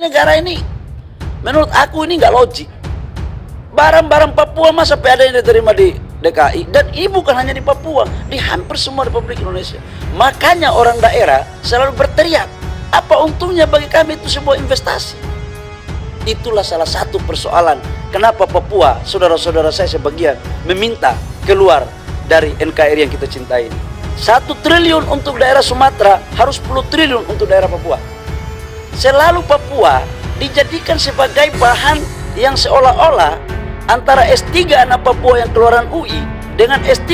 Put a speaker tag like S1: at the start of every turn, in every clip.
S1: negara ini, menurut aku ini nggak logik. Barang-barang Papua masa ada yang diterima di DKI, dan ini bukan hanya di Papua, di hampir semua Republik Indonesia. Makanya orang daerah selalu berteriak, apa untungnya bagi kami itu sebuah investasi. Itulah salah satu persoalan kenapa Papua, saudara-saudara saya sebagian meminta keluar dari NKRI yang kita cintai ini. 1 triliun untuk daerah Sumatera, harus 10 triliun untuk daerah Papua. Selalu Papua dijadikan sebagai bahan yang seolah-olah antara S3 anak Papua yang keluaran UI dengan S3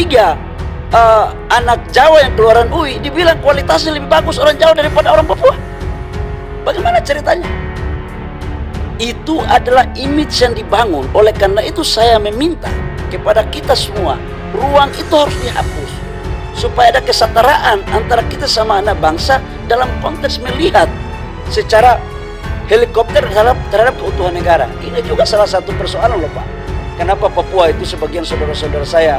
S1: anak Jawa yang keluaran UI, dibilang kualitasnya lebih bagus orang Jawa daripada orang Papua. Bagaimana ceritanya? Itu adalah image yang dibangun. Oleh karena itu saya meminta kepada kita semua, ruang itu harus dihapus supaya ada kesetaraan antara kita sama anak bangsa dalam konteks melihat secara helikopter terhadap keutuhan negara. Ini juga salah satu persoalan loh Pak. Kenapa Papua itu sebagian saudara-saudara saya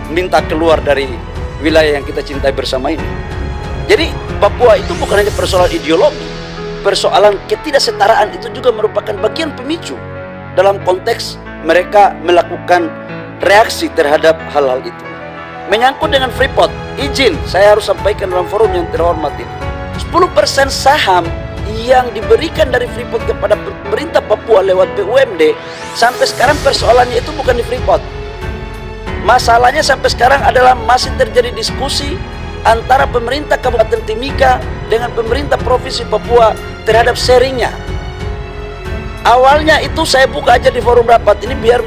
S1: minta keluar dari wilayah yang kita cintai bersama ini. Jadi Papua itu bukan hanya persoalan ideologi, persoalan ketidaksetaraan itu juga merupakan bagian pemicu dalam konteks mereka melakukan reaksi terhadap hal-hal itu. Menyangkut dengan Freeport, izin saya harus sampaikan dalam forum yang terhormat ini. 10% saham yang diberikan dari Freeport kepada pemerintah Papua lewat BUMD, sampai sekarang persoalannya itu bukan di Freeport. Masalahnya sampai sekarang adalah masih terjadi diskusi antara pemerintah Kabupaten Timika dengan pemerintah Provinsi Papua terhadap sharingnya. Awalnya itu saya buka aja di forum rapat ini biar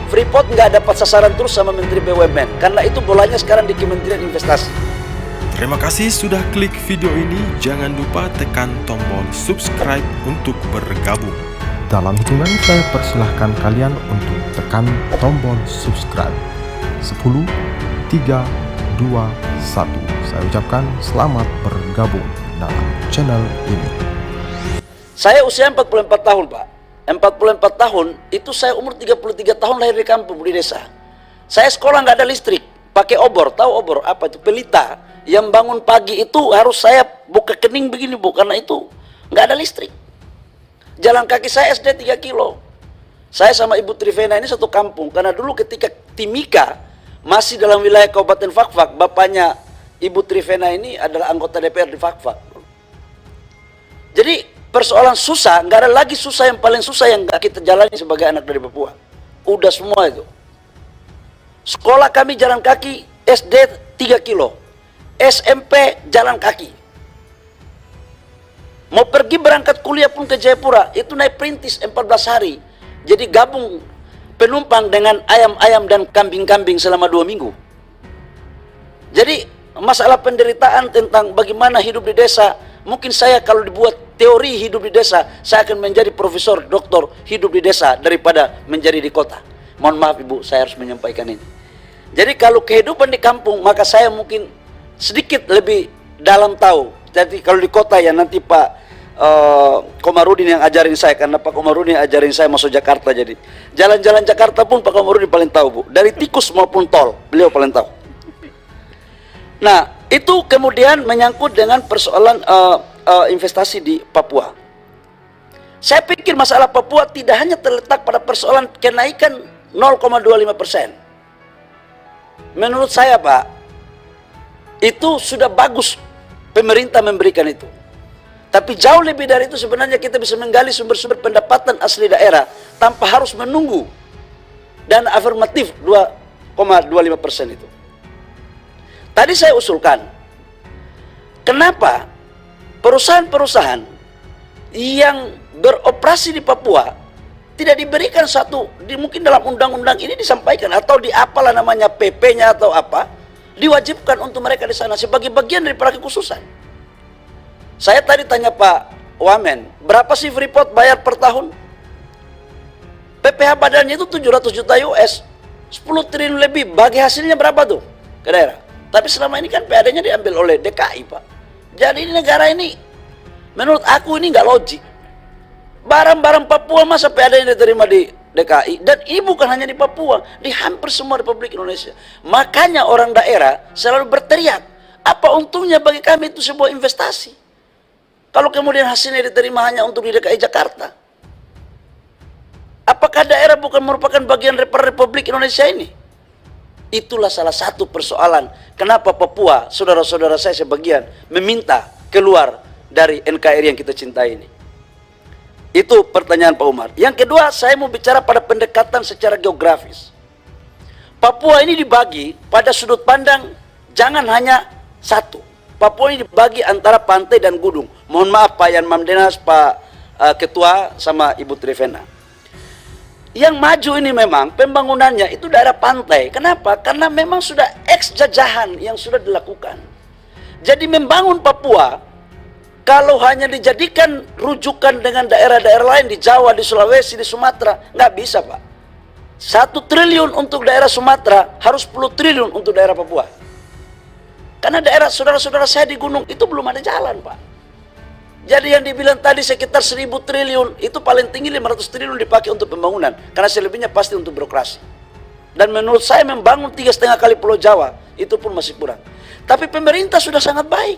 S1: Freeport nggak dapat sasaran terus sama Menteri BUMN, karena itu bolanya sekarang di Kementerian Investasi.
S2: Terima kasih sudah klik video ini. Jangan lupa tekan tombol subscribe untuk bergabung.
S3: Dalam hitungan saya persilahkan kalian untuk tekan tombol subscribe. 10, 3, 2, 1. Saya ucapkan selamat bergabung dalam channel ini.
S1: Saya usia 44 tahun Pak. 44 tahun itu saya umur 33 tahun lahir di kampung, di desa. Saya sekolah nggak ada listrik, pakai obor. Tahu obor apa itu? Pelita. Yang bangun pagi itu harus saya buka kening begini Bu, karena itu nggak ada listrik. Jalan kaki saya SD 3 kilo. Saya sama Ibu Trivena ini satu kampung, karena dulu ketika Timika masih dalam wilayah Kabupaten Fakfak, bapaknya Ibu Trivena ini adalah anggota DPR di Fakfak. Jadi persoalan susah, nggak ada lagi susah yang paling susah yang nggak kita jalani sebagai anak dari Papua. Udah semua itu. Sekolah kami jalan kaki, SD 3 kilo. SMP jalan kaki. Mau pergi berangkat kuliah pun ke Jayapura, itu naik perintis 14 hari. Jadi gabung penumpang dengan ayam-ayam dan kambing-kambing selama 2 minggu. Jadi masalah penderitaan tentang bagaimana hidup di desa, mungkin saya kalau dibuat teori hidup di desa, saya akan menjadi profesor, doktor hidup di desa daripada menjadi di kota. Mohon maaf Ibu, saya harus menyampaikan ini. Jadi kalau kehidupan di kampung, maka saya mungkin sedikit lebih dalam tahu. Jadi kalau di kota ya nanti Pak Komarudin yang ajarin saya, karena Pak Komarudin yang ajarin saya masuk Jakarta. Jadi jalan-jalan Jakarta pun Pak Komarudin paling tahu Bu, dari tikus maupun tol, beliau paling tahu. Nah itu kemudian menyangkut dengan persoalan investasi di Papua. Saya pikir masalah Papua tidak hanya terletak pada persoalan kenaikan 0,25%. Menurut saya Pak, itu sudah bagus pemerintah memberikan itu. Tapi jauh lebih dari itu sebenarnya kita bisa menggali sumber-sumber pendapatan asli daerah tanpa harus menunggu dana afirmatif 2,25% itu. Tadi saya usulkan, kenapa perusahaan-perusahaan yang beroperasi di Papua tidak diberikan satu, mungkin dalam undang-undang ini disampaikan, atau di apalah namanya PP-nya atau apa, diwajibkan untuk mereka di sana sebagai bagian dari kekhususan. Saya tadi tanya Pak Wamen, berapa sih Freeport bayar per tahun? PPh badannya itu 700 juta US, 10 triliun lebih, bagi hasilnya berapa tuh ke daerah? Tapi selama ini kan PAD-nya diambil oleh DKI Pak. Jadi ini negara ini, menurut aku ini nggak logik. Barang-barang Papua masa PAD-nya diterima di DKI, dan ini bukan hanya di Papua, di hampir semua Republik Indonesia. Makanya orang daerah selalu berteriak, apa untungnya bagi kami itu sebuah investasi. Kalau kemudian hasilnya diterima hanya untuk di DKI Jakarta, apakah daerah bukan merupakan bagian Republik Indonesia ini? Itulah salah satu persoalan kenapa Papua, saudara-saudara saya sebagian, meminta keluar dari NKRI yang kita cintai ini. Itu pertanyaan Pak Umar. Yang kedua, saya mau bicara pada pendekatan secara geografis. Papua ini dibagi pada sudut pandang, jangan hanya satu. Papua ini dibagi antara pantai dan gunung. Mohon maaf Pak Yan Mamdenas, Pak Ketua, sama Ibu Trivena. Yang maju ini memang pembangunannya itu daerah pantai. Kenapa? Karena memang sudah ex-jajahan yang sudah dilakukan. Jadi membangun Papua, kalau hanya dijadikan rujukan dengan daerah-daerah lain di Jawa, di Sulawesi, di Sumatera, nggak bisa Pak. 1 triliun untuk daerah Sumatera, harus 10 triliun untuk daerah Papua. Karena daerah saudara-saudara saya di gunung itu belum ada jalan Pak. Jadi yang dibilang tadi sekitar 1000 triliun, itu paling tinggi 500 triliun dipakai untuk pembangunan. Karena selebihnya pasti untuk birokrasi. Dan menurut saya membangun 3,5 kali Pulau Jawa, itu pun masih kurang. Tapi pemerintah sudah sangat baik.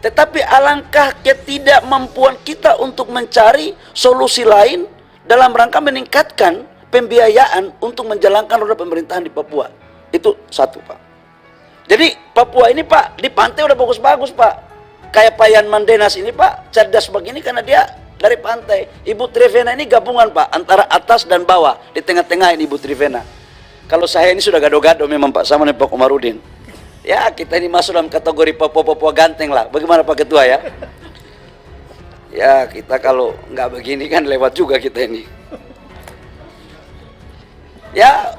S1: Tetapi alangkah ketidakmampuan kita untuk mencari solusi lain dalam rangka meningkatkan pembiayaan untuk menjalankan roda pemerintahan di Papua. Itu satu Pak. Jadi Papua ini Pak, di pantai udah bagus-bagus Pak. Kayak Pak Yan Mandenas ini Pak, cerdas begini karena dia dari pantai. Ibu Trivena ini gabungan Pak, antara atas dan bawah. Di tengah-tengah ini Ibu Trivena. Kalau saya ini sudah gado-gado memang Pak, sama dengan Pak Komarudin. Ya kita ini masuk dalam kategori Papua ganteng lah. Bagaimana Pak Ketua ya? Ya kita kalau nggak begini kan lewat juga kita ini. Ya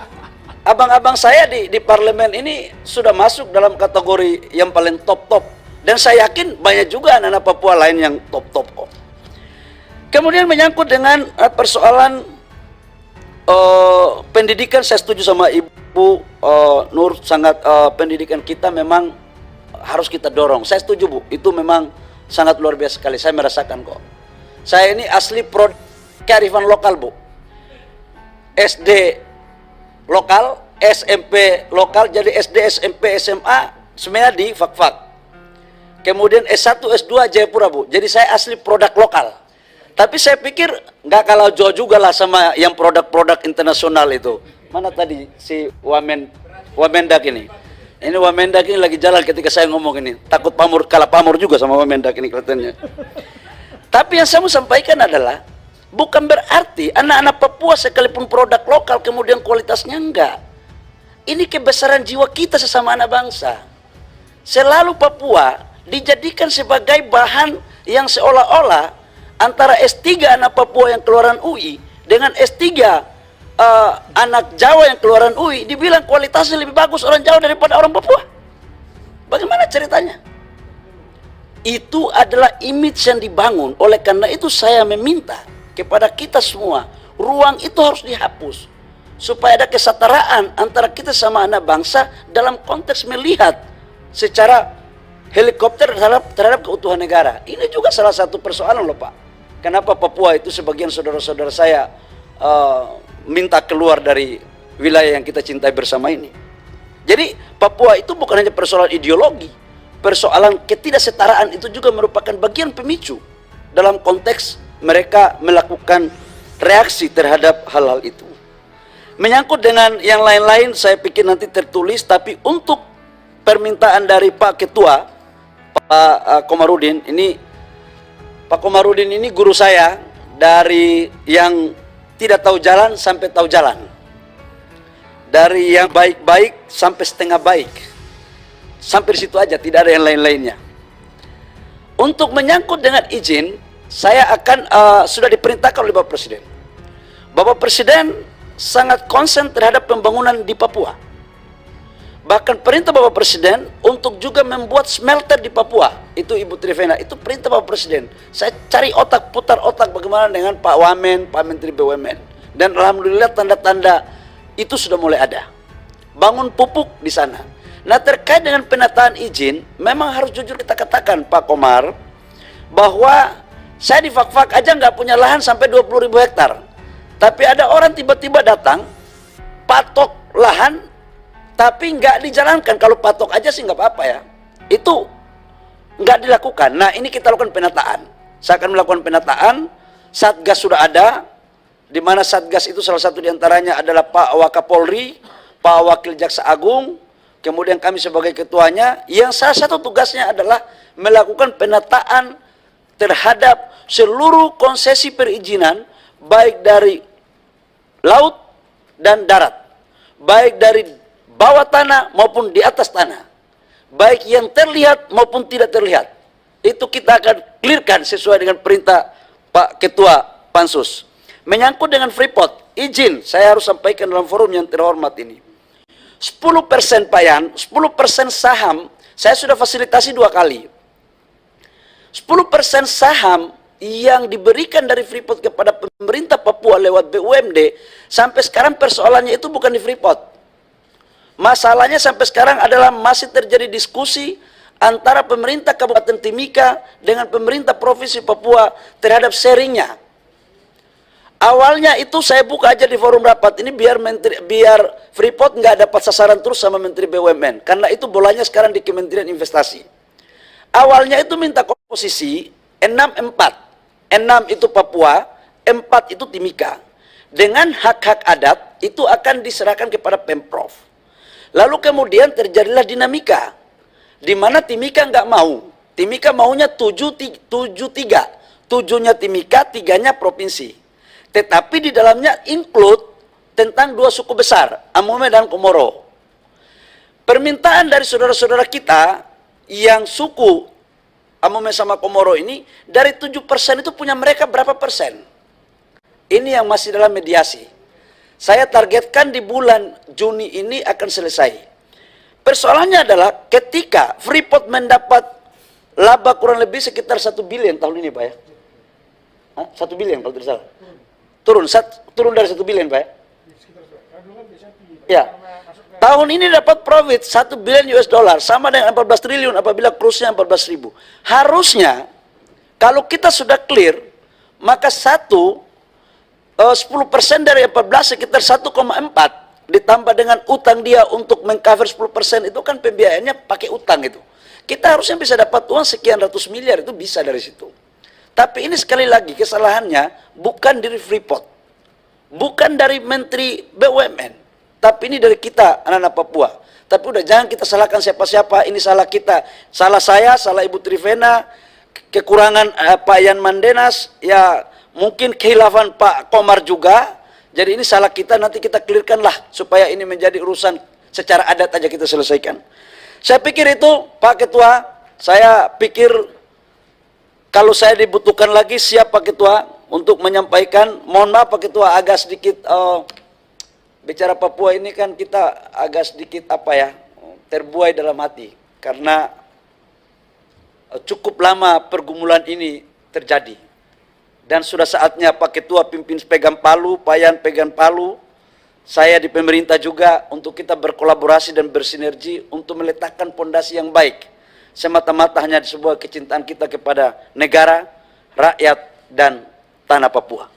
S1: abang-abang saya di parlemen ini sudah masuk dalam kategori yang paling top-top. Dan saya yakin banyak juga anak-anak Papua lain yang top-top kok. Kemudian menyangkut dengan persoalan pendidikan, saya setuju sama Ibu Nur, sangat pendidikan kita memang harus kita dorong. Saya setuju Bu, itu memang sangat luar biasa sekali, saya merasakan kok. Saya ini asli produk kearifan lokal Bu. SD lokal, SMP lokal, jadi SD, SMP, SMA semuanya di Fak-Fak. Kemudian S1, S2 Jayapura Bu. Jadi saya asli produk lokal. Tapi saya pikir nggak kalah jauh juga lah sama yang produk-produk internasional itu. Mana tadi si Wamendak ini? Ini Wamendak ini lagi jalan ketika saya ngomong ini. Takut pamur, kalah pamor juga sama Wamendak ini kelihatannya. Tapi yang saya mau sampaikan adalah bukan berarti anak-anak Papua sekalipun produk lokal kemudian kualitasnya enggak. Ini kebesaran jiwa kita sesama anak bangsa. Selalu Papua dijadikan sebagai bahan yang seolah-olah antara S3 anak Papua yang keluaran UI dengan S3 anak Jawa yang keluaran UI dibilang kualitasnya lebih bagus orang Jawa daripada orang Papua. Bagaimana ceritanya? Itu adalah image yang dibangun. Oleh karena itu saya meminta kepada kita semua, ruang itu harus dihapus supaya ada kesetaraan antara kita sama anak bangsa dalam konteks melihat secara helikopter terhadap keutuhan negara. Ini juga salah satu persoalan loh Pak. Kenapa Papua itu sebagian saudara-saudara saya minta keluar dari wilayah yang kita cintai bersama ini. Jadi Papua itu bukan hanya persoalan ideologi. Persoalan ketidaksetaraan itu juga merupakan bagian pemicu dalam konteks mereka melakukan reaksi terhadap hal-hal itu. Menyangkut dengan yang lain-lain saya pikir nanti tertulis, tapi untuk permintaan dari Pak Ketua, Pak Komarudin, ini Pak Komarudin ini guru saya dari yang tidak tahu jalan sampai tahu jalan, dari yang baik-baik sampai setengah baik, sampai di situ aja, tidak ada yang lain-lainnya. Untuk menyangkut dengan izin, saya akan sudah diperintahkan oleh Bapak Presiden. Bapak Presiden sangat konsen terhadap pembangunan di Papua. Bahkan perintah Bapak Presiden untuk juga membuat smelter di Papua. Itu Ibu Trivena, itu perintah Bapak Presiden. Saya cari otak, putar otak bagaimana dengan Pak Wamen, Pak Menteri BUMN. Dan alhamdulillah tanda-tanda itu sudah mulai ada. Bangun pupuk di sana. Nah terkait dengan penataan izin, memang harus jujur kita katakan Pak Komar, bahwa saya di Fak-Fak aja nggak punya lahan sampai 20.000 hektar. Tapi ada orang tiba-tiba datang, patok lahan, tapi nggak dijalankan. Kalau patok aja sih nggak apa-apa ya. Itu nggak dilakukan. Nah, ini kita lakukan penataan. Saya akan melakukan penataan. Satgas sudah ada, di mana Satgas itu salah satu diantaranya adalah Pak Wakapolri, Pak Wakil Jaksa Agung, kemudian kami sebagai ketuanya, yang salah satu tugasnya adalah melakukan penataan terhadap seluruh konsesi perizinan, baik dari laut dan darat, baik dari bawah tanah maupun di atas tanah, baik yang terlihat maupun tidak terlihat. Itu kita akan clearkan sesuai dengan perintah Pak Ketua Pansus. Menyangkut dengan Freeport, izin saya harus sampaikan dalam forum yang terhormat ini. 10% Pak Yan, 10% saham, saya sudah fasilitasi 2 kali. 10% saham yang diberikan dari Freeport kepada pemerintah Papua lewat BUMD, sampai sekarang persoalannya itu bukan di Freeport. Masalahnya sampai sekarang adalah masih terjadi diskusi antara pemerintah Kabupaten Timika dengan pemerintah Provinsi Papua terhadap sharingnya. Awalnya itu saya buka aja di forum rapat ini biar Freeport nggak dapat sasaran terus sama Menteri BUMN, karena itu bolanya sekarang di Kementerian Investasi. Awalnya itu minta komposisi 6-4. 6 itu Papua, 4 itu Timika. Dengan hak-hak adat itu akan diserahkan kepada Pemprov. Lalu kemudian terjadilah dinamika, di mana Timika nggak mau. Timika maunya 7-3. 7-nya Timika, 3-nya provinsi. Tetapi di dalamnya include tentang 2 suku besar, Amome dan Komoro. Permintaan dari saudara-saudara kita yang suku Amome sama Komoro ini, dari 7% itu punya mereka berapa persen? Ini yang masih dalam mediasi. Saya targetkan di bulan Juni ini akan selesai. Persoalannya adalah ketika Freeport mendapat laba kurang lebih sekitar 1 billion tahun ini, Pak ya. 1 billion kalau tidak salah. Turun dari 1 billion, Pak ya. Ya. Tahun ini dapat profit 1 billion US dollar, sama dengan 14 triliun apabila cruise-nya 14.000. Harusnya kalau kita sudah clear, maka 10% dari 14 sekitar 1,4 ditambah dengan utang dia untuk mengcover 10% itu kan pembiayaannya pakai utang itu. Kita harusnya bisa dapat uang sekian ratus miliar, itu bisa dari situ. Tapi ini sekali lagi kesalahannya bukan dari Freeport, bukan dari Menteri BUMN. Tapi ini dari kita, anak-anak Papua. Tapi udah jangan kita salahkan siapa-siapa, ini salah kita. Salah saya, salah Ibu Trivena, kekurangan Pak Yan Mandenas, ya mungkin kehilafan Pak Komar juga. Jadi ini salah kita, nanti kita clearkan lah, supaya ini menjadi urusan secara adat aja kita selesaikan. Saya pikir itu, Pak Ketua, saya pikir kalau saya dibutuhkan lagi, siap Pak Ketua, untuk menyampaikan. Mohon maaf Pak Ketua, agak sedikit... bicara Papua ini kan kita agak sedikit terbuai dalam hati, karena cukup lama pergumulan ini terjadi, dan sudah saatnya Pak Ketua pimpin pegang palu, Pak Yan pegang palu, saya di pemerintah juga, untuk kita berkolaborasi dan bersinergi untuk meletakkan pondasi yang baik, semata-mata hanya sebuah kecintaan kita kepada negara, rakyat, dan tanah Papua.